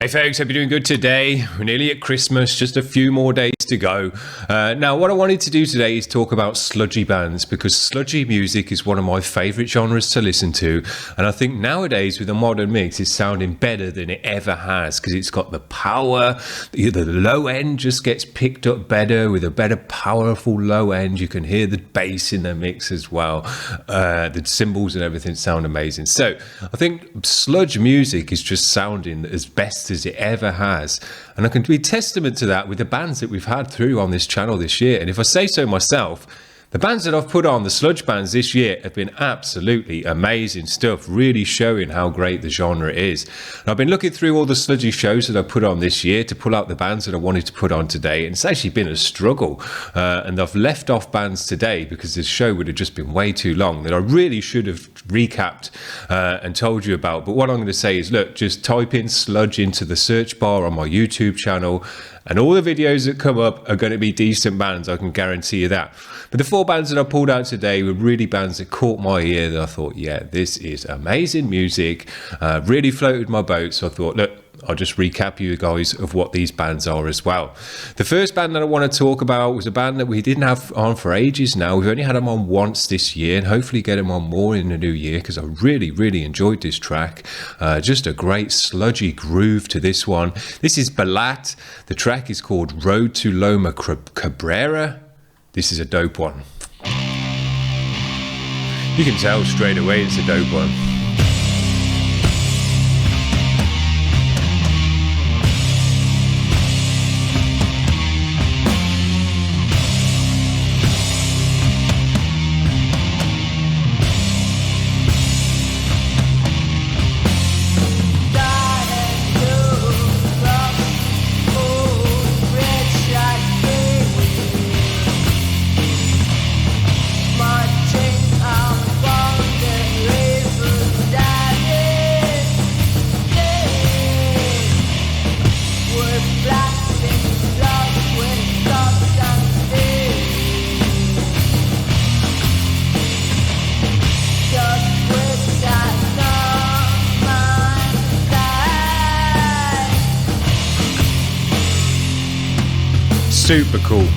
Hey folks, hope you're doing good today. We're nearly at Christmas, just a few more days to go. Now, what I wanted to do today is talk about sludgy bands, because sludgy music is one of my favourite genres to listen to, and I think nowadays with the modern mix it's sounding better than it ever has, because it's got the power, the low end just gets picked up better with a better powerful low end. You can hear the bass in the mix as well. The cymbals and everything sound amazing. So I think sludge music is just sounding as best as it ever has, and I can be testament to that with the bands that we've had through on this channel this year. And if I say so myself, the bands that I've put on, the sludge bands this year, have been absolutely amazing stuff, really showing how great the genre is. And I've been looking through all the sludgy shows that I put on this year to pull out the bands that I wanted to put on today, and it's actually been a struggle. And I've left off bands today because this show would have just been way too long that I really should have recapped and told you about. But what I'm going to say is, look, just type in sludge into the search bar on my YouTube channel, and all the videos that come up are going to be decent bands, I can guarantee you that. But the four bands that I pulled out today were really bands that caught my ear, that I thought, yeah, this is amazing music, really floated my boat. So I thought, look, I'll just recap you guys of what these bands are as well. The first band that I want to talk about was a band that we didn't have on for ages now. We've only had them on once this year, and hopefully get them on more in the new year, because I really enjoyed this track. Just a great sludgy groove to this one. This is Baläte. The track is called Road to Loma, Cabrera. This is a dope one. You can tell straight away it's a dope one. Super cool.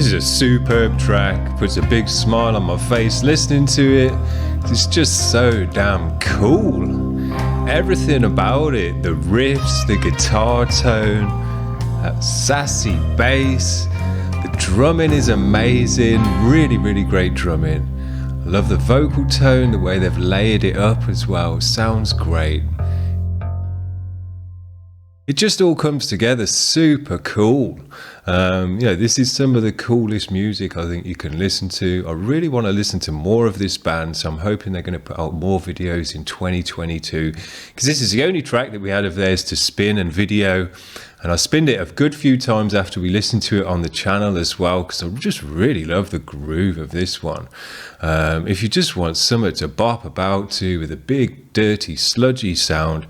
This is a superb track, puts a big smile on my face listening to it. It's just so damn cool. Everything about it, the riffs, the guitar tone, that sassy bass, the drumming is amazing, really, really great drumming. I love the vocal tone, the way they've layered it up as well, sounds great. It just all comes together super cool. This is some of the coolest music I think you can listen to. I really want to listen to more of this band, so I'm hoping they're going to put out more videos in 2022, because this is the only track that we had of theirs to spin and video, and I spinned it a good few times after we listened to it on the channel as well, because I just really love the groove of this one. If you just want something to bop about to with a big dirty sludgy sound,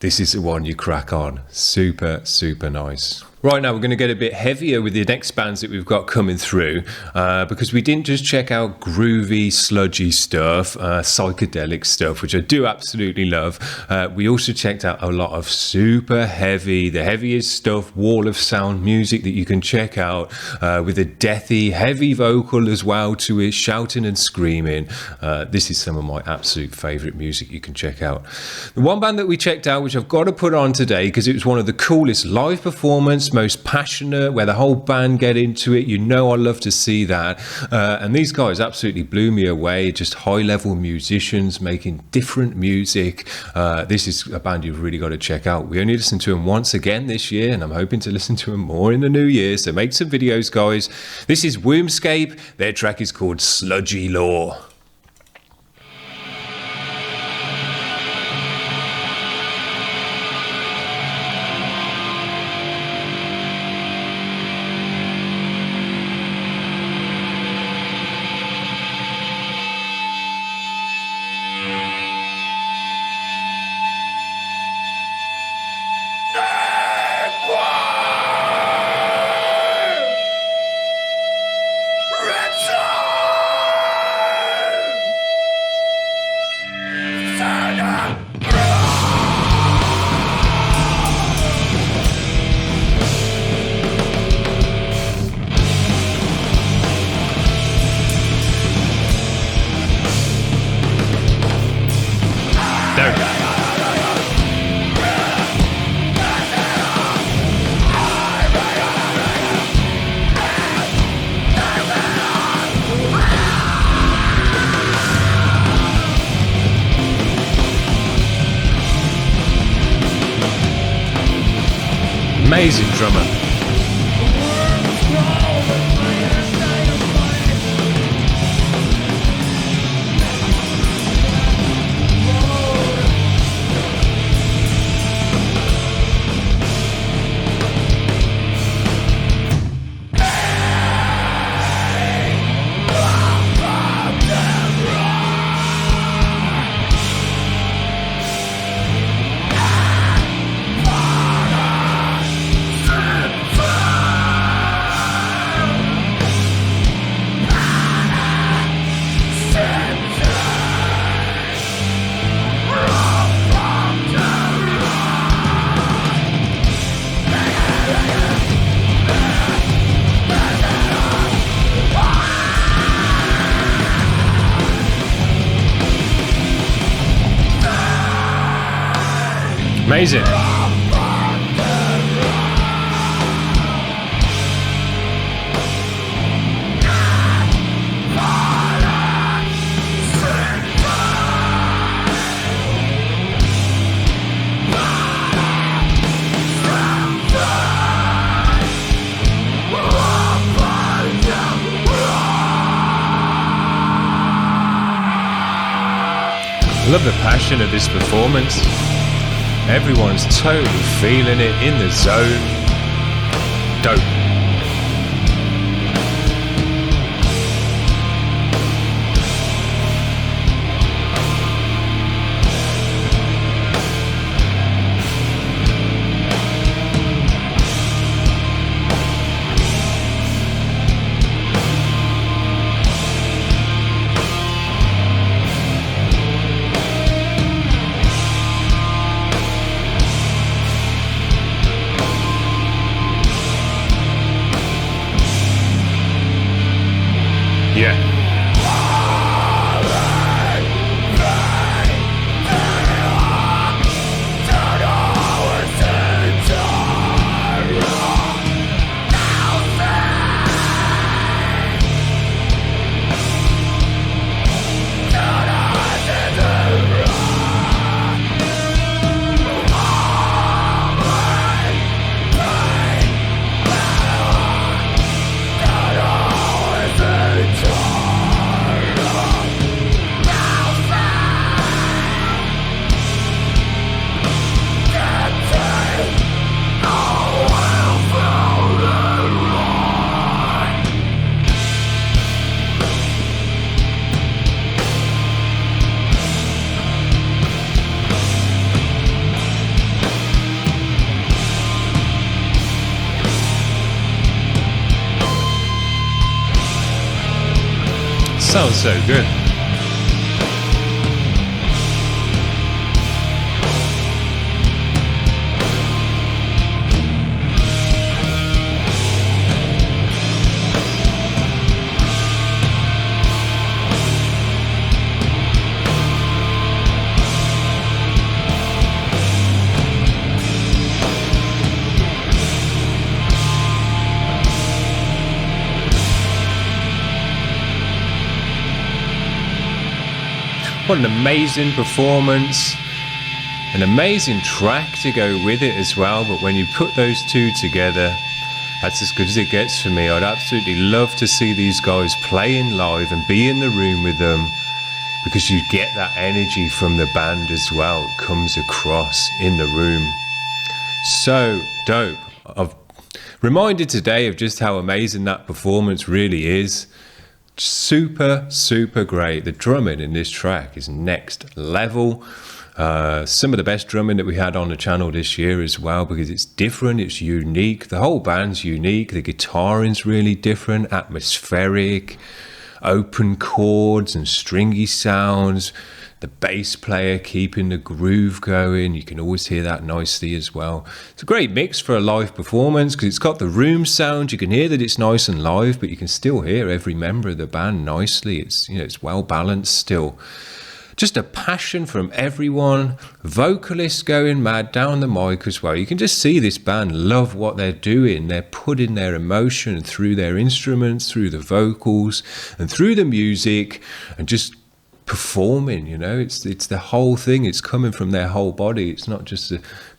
this is the one you crack on. Super, super nice. Right, now we're going to get a bit heavier with the next bands that we've got coming through, because we didn't just check out groovy, sludgy stuff, psychedelic stuff, which I do absolutely love. We also checked out a lot of super heavy, the heaviest stuff, wall of sound music that you can check out, with a deathy, heavy vocal as well to it, shouting and screaming. This is some of my absolute favourite music you can check out. The one band that we checked out, which I've got to put on today because it was one of the coolest live performance, most passionate, where the whole band get into it. You know I love to see that. And these guys absolutely blew me away. Just high-level musicians making different music. This is a band you've really got to check out. We only listened to them once again this year, and I'm hoping to listen to them more in the new year. So make some videos, guys. This is wombscape. Their track is called Sludgy Law. Amazing drummer. Amazing. I love the passion of this performance. Everyone's totally feeling it, in the zone. Dope. Sounds so good. What an amazing performance, an amazing track to go with it as well. But when you put those two together, that's as good as it gets for me. I'd absolutely love to see these guys playing live and be in the room with them, because you get that energy from the band as well. It comes across in the room. So dope. I've reminded today of just how amazing that performance really is. Super great. The drumming in this track is next level. Some of the best drumming that we had on the channel this year as well, because it's different, it's unique. The whole band's unique. The guitaring's really different, atmospheric, open chords and stringy sounds. The bass player keeping the groove going. You can always hear that nicely as well. It's a great mix for a live performance because it's got the room sound. You can hear that it's nice and live, but you can still hear every member of the band nicely. It's, you know, it's well balanced still. Just a passion from everyone. Vocalists going mad down the mic as well. You can just see this band love what they're doing. They're putting their emotion through their instruments, through the vocals, and through the music, and just performing. You know, it's the whole thing. It's coming from their whole body. It's not just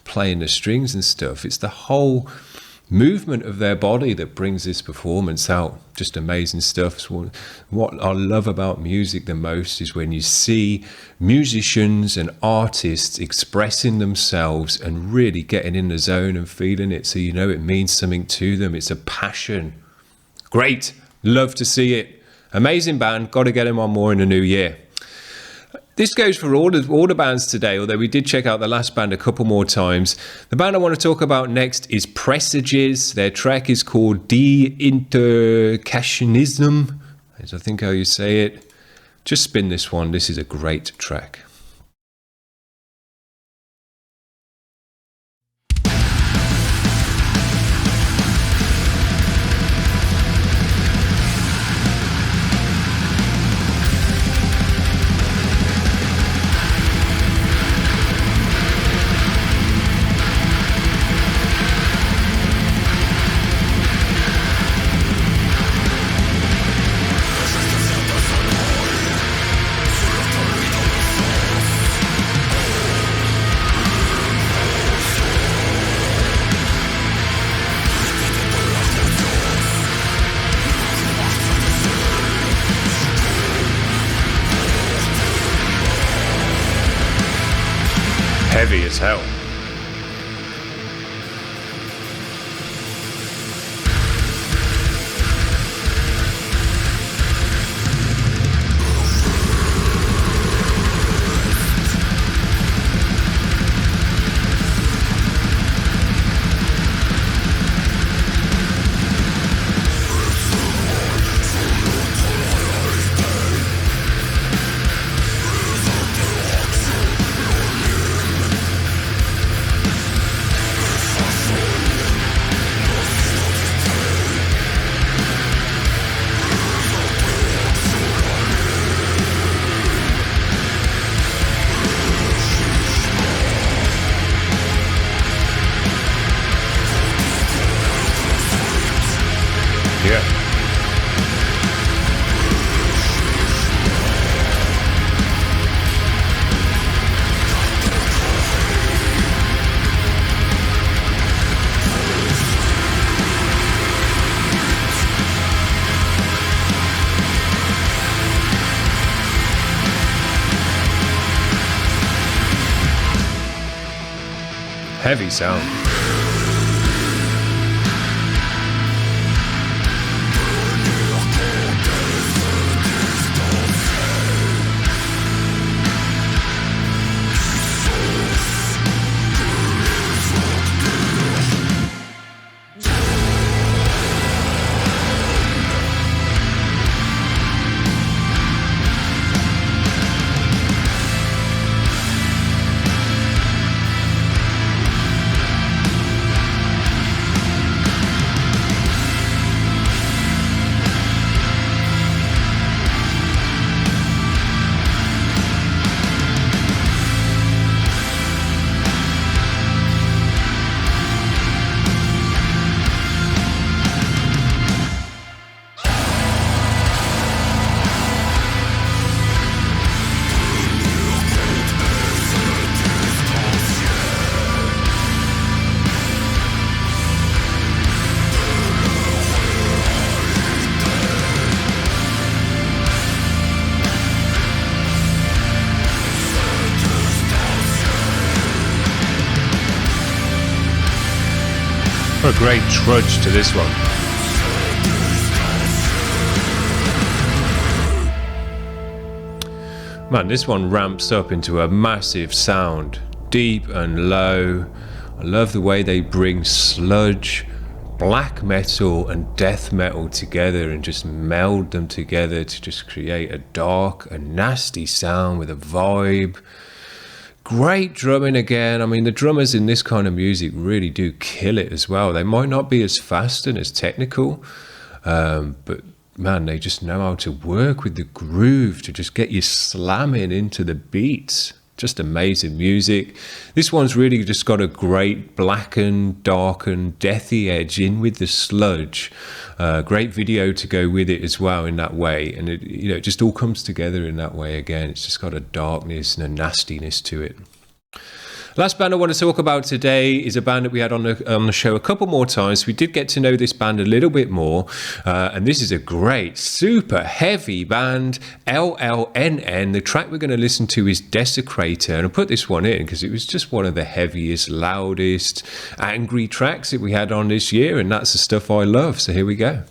playing the strings and stuff. It's the whole movement of their body that brings this performance out. Just amazing stuff. So what I love about music the most is when you see musicians and artists expressing themselves and really getting in the zone and feeling it, so you know it means something to them. It's a passion. Great. Love to see it. Amazing band. Got to get them on more in the new year. This goes for all the bands today, although we did check out the last band a couple more times. The band I want to talk about next is Présages. Their track is called Intercassionism, is I think how you say it. Just spin this one. This is a great track. Heavy as hell. Heavy sound. A great trudge to this one. Man, this one ramps up into a massive sound, deep and low. I love the way they bring sludge, black metal and death metal together and just meld them together to just create a dark and nasty sound with a vibe. Great drumming again. I mean, the drummers in this kind of music really do kill it as well. They might not be as fast and as technical, but man, they just know how to work with the groove to just get you slamming into the beats. Just amazing music. This one's really just got a great blackened, darkened, deathy edge in with the sludge. Great video to go with it as well in that way. And it just all comes together in that way again. It's just got a darkness and a nastiness to it. Last band I want to talk about today is a band that we had on the show a couple more times. We did get to know this band a little bit more, and this is a great, super heavy band, LLNN. The track we're going to listen to is Desecrator, and I put this one in because it was just one of the heaviest, loudest, angry tracks that we had on this year, and that's the stuff I love, so here we go.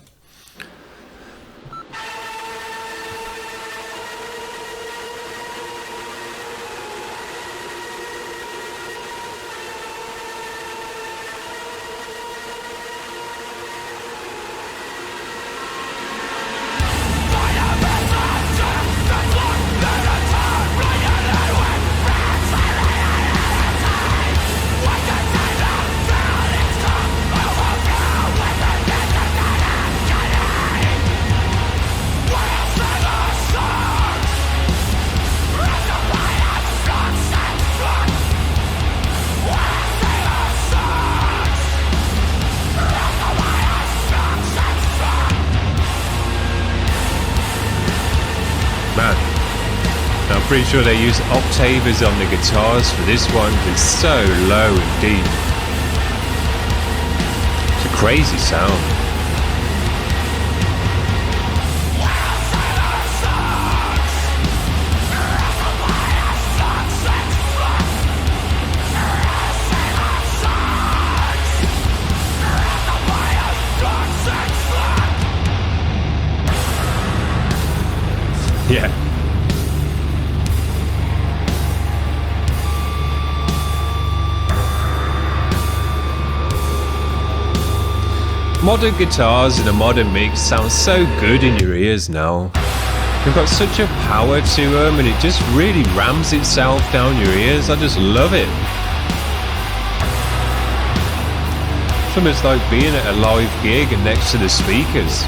Pretty sure they use octavers on the guitars for this one. It's so low and deep. It's a crazy sound. Yeah. Modern guitars in a modern mix sound so good in your ears now. They've got such a power to them and it just really rams itself down your ears. I just love it. It's almost like being at a live gig and next to the speakers.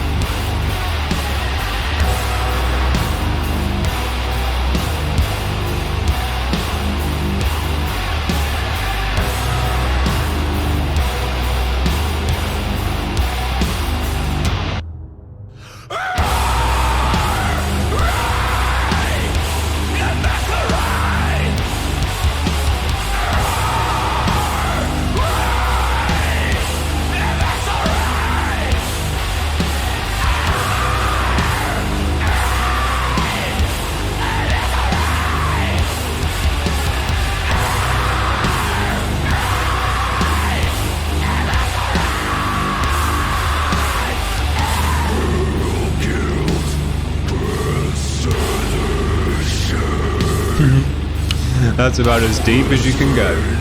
That's about as deep as you can go.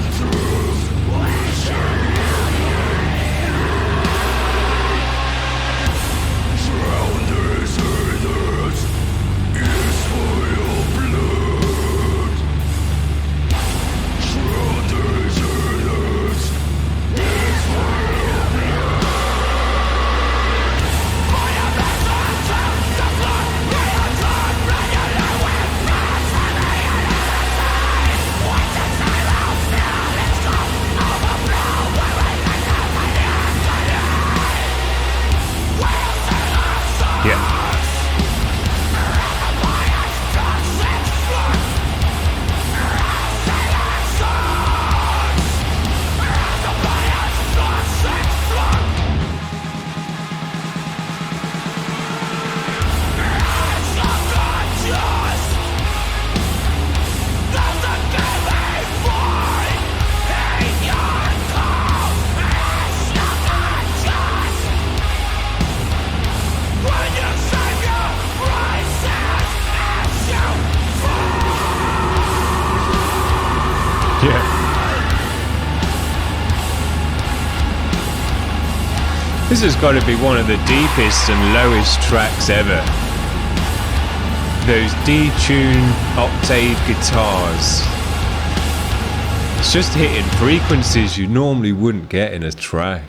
This has got to be one of the deepest and lowest tracks ever. Those detuned octave guitars. It's just hitting frequencies you normally wouldn't get in a track.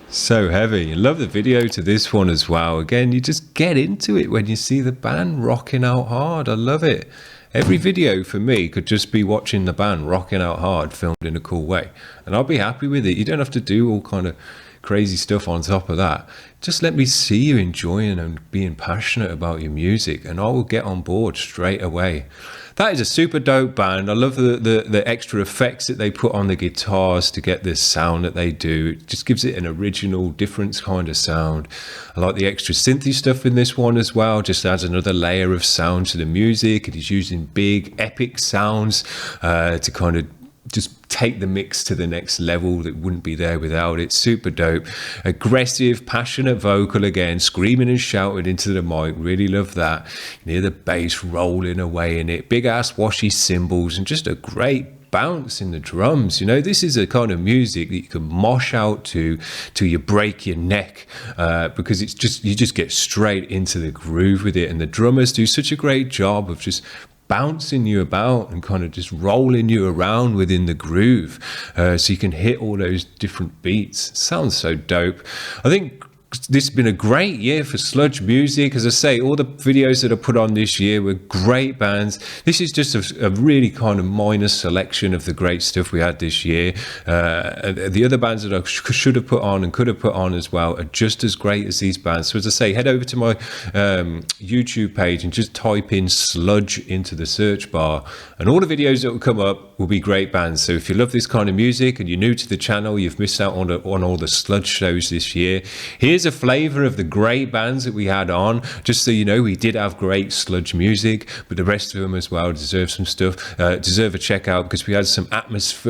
So heavy. I love the video to this one as well. Again, you just get into it when you see the band rocking out hard. I love it. Every video for me could just be watching the band rocking out hard, filmed in a cool way. And I'll be happy with it. You don't have to do all kind of crazy stuff on top of that. Just let me see you enjoying and being passionate about your music, and I will get on board straight away. That is a super dope band. I love the extra effects that they put on the guitars to get this sound that they do. It just gives it an original, different kind of sound. I like the extra synthy stuff in this one as well. Just adds another layer of sound to the music. It is using big, epic sounds to kind of just take the mix to the next level that wouldn't be there without it. Super dope. Aggressive, passionate vocal again, screaming and shouting into the mic. Really love that. You hear the bass rolling away in it. Big ass washy cymbals and just a great bounce in the drums. You know, this is a kind of music that you can mosh out to till you break your neck, because it's just, you just get straight into the groove with it. And the drummers do such a great job of just bouncing you about and kind of just rolling you around within the groove, so you can hit all those different beats. Sounds so dope. I think this has been a great year for sludge music. As I say, all the videos that I put on this year were great bands. This is just a really kind of minor selection of the great stuff we had this year. The other bands that I should have put on and could have put on as well are just as great as these bands. So as I say, head over to my YouTube page and just type in sludge into the search bar, and all the videos that will come up will be great bands. So if you love this kind of music and you're new to the channel, you've missed out on all the sludge shows this year, here's a flavour of the great bands that we had on, just so you know. We did have great sludge music, but the rest of them as well deserve some stuff, deserve a check out, because we had some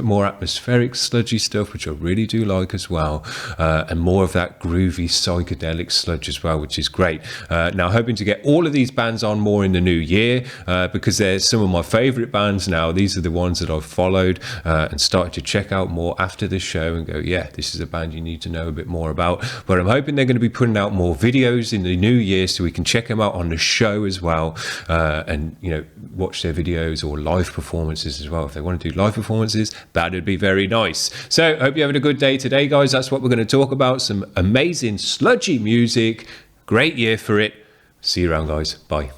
more atmospheric sludgy stuff, which I really do like as well, and more of that groovy psychedelic sludge as well, which is great. Now hoping to get all of these bands on more in the new year, because they're some of my favourite bands now. These are the ones that I've followed and started to check out more after this show and go, yeah, this is a band you need to know a bit more about. But I'm hoping they're going to be putting out more videos in the new year so we can check them out on the show as well, and you know, watch their videos or live performances as well. If they want to do live performances, that'd be very nice. So hope you're having a good day today, guys. That's what we're going to talk about. Some amazing sludgy music. Great year for it. See you around, guys. Bye.